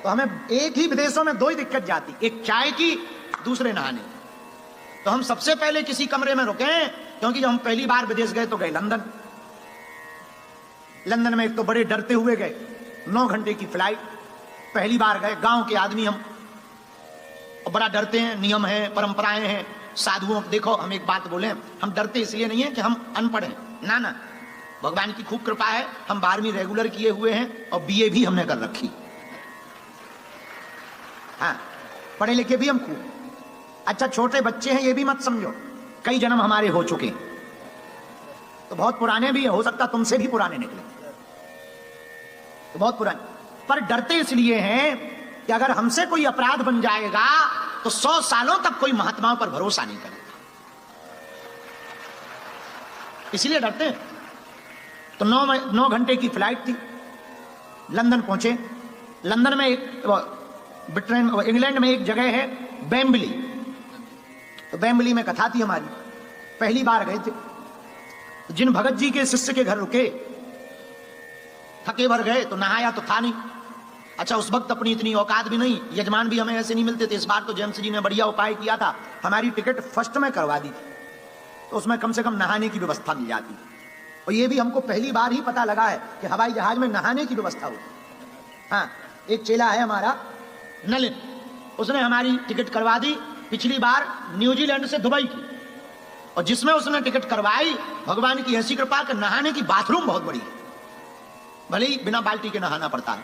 तो हमें एक ही विदेशों में दो ही दिक्कत जाती, एक चाय की, दूसरे नहाने। तो हम सबसे पहले किसी कमरे में रुके, क्योंकि जब हम पहली बार विदेश गए तो गए लंदन। लंदन में एक तो बड़े डरते हुए गए, 9 घंटे की फ्लाइट, पहली बार गए, गांव के आदमी हम, और बड़ा डरते हैं, नियम है, परंपराएं हैं, साधुओं। देखो हम एक बात बोले, हम डरते इसलिए नहीं है कि हम अनपढ़ हैं, ना ना, भगवान की खूब कृपा है, हम 12वीं रेगुलर किए हुए हैं और बीए भी हमने कर रखी। हाँ, पढ़े लिखे भी हम खूब। अच्छा, छोटे बच्चे हैं ये भी मत समझो, कई जन्म हमारे हो चुके, तो बहुत पुराने भी है, हो सकता तुमसे भी पुराने निकले, तो बहुत पुराने। पर डरते इसलिए हैं कि अगर हमसे कोई अपराध बन जाएगा तो 100 सालों तक कोई महात्माओं पर भरोसा नहीं करेगा, इसलिए डरते हैं। तो 9 घंटे की फ्लाइट थी, लंदन पहुंचे। लंदन में इंग्लैंड में एक जगह है वेम्बली, तो वेम्बली में कथा थी हमारी, पहली बार गए थे। जिन भगत जी के शिष्य के घर रुके, थके भर गए तो नहाया तो था नहीं। अच्छा, उस वक्त अपनी इतनी औकात भी नहीं, यजमान भी हमें ऐसे नहीं मिलते थे। इस बार तो जेम्स जी ने बढ़िया उपाय किया था, हमारी टिकट फर्स्ट में करवा दी थी, तो उसमें कम से कम नहाने की व्यवस्था मिल जाती। और ये भी हमको पहली बार ही पता लगा है कि हवाई जहाज में नहाने की व्यवस्था होती। हाँ, एक चेला है हमारा नलिन, उसने हमारी टिकट करवा दी पिछली बार न्यूजीलैंड से दुबई की, और जिसमें उसने टिकट करवाई, भगवान की ऐसी कृपा कि नहाने की बाथरूम बहुत बड़ी है, भले ही बिना बाल्टी के नहाना पड़ता है,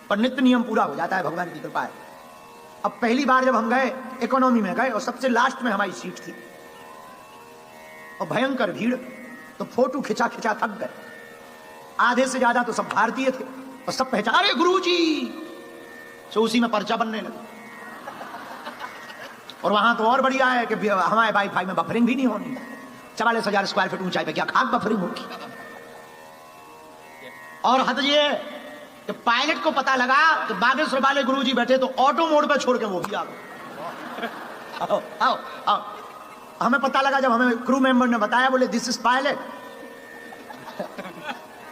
पर नित्य नियम पूरा हो जाता है, भगवान की कृपा है। अब पहली बार जब हम गए, इकोनॉमी में गए और सबसे लास्ट में हमारी सीट थी, और भयंकर भीड़, तो फोटो खिंचा खिंचा थक गए। आधे से ज्यादा तो सब भारतीय थे, और सब पहचान, अरे गुरुजी, तो उसी में पर्चा बनने लगे। और वहां तो और बढ़िया है कि हमारे वाईफाई में बफरिंग भी नहीं होनी, 44,000 स्क्वायर फीट ऊंचाई पे क्या खाक बफरिंग होगी। और हद ये कि पायलट को पता लगा कि बागेश्वर वाले गुरुजी बैठे, तो ऑटो मोड पे छोड़ के वो भी आ गए। आओ आओ आओ, हमें पता लगा जब हमें क्रू मेंबर ने बताया, बोले दिस इज पायलट,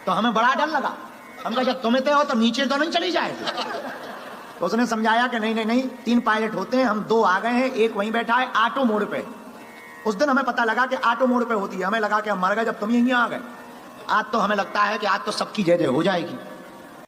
तो हमें बड़ा डर लगा। हम कहा जब तुम्हें हो तो नीचे तो नहीं चली जाएगी। तो उसने समझाया कि नहीं नहीं नहीं, 3 पायलट होते हैं, हम 2 आ गए हैं, एक वहीं बैठा है ऑटो मोड पे। उस दिन हमें पता लगा कि ऑटो मोड पे होती है, हमें लगा कि हम मर गए जब तुम यहीं आ गए। आज तो हमें लगता है कि आज तो सबकी जय जय हो जाएगी।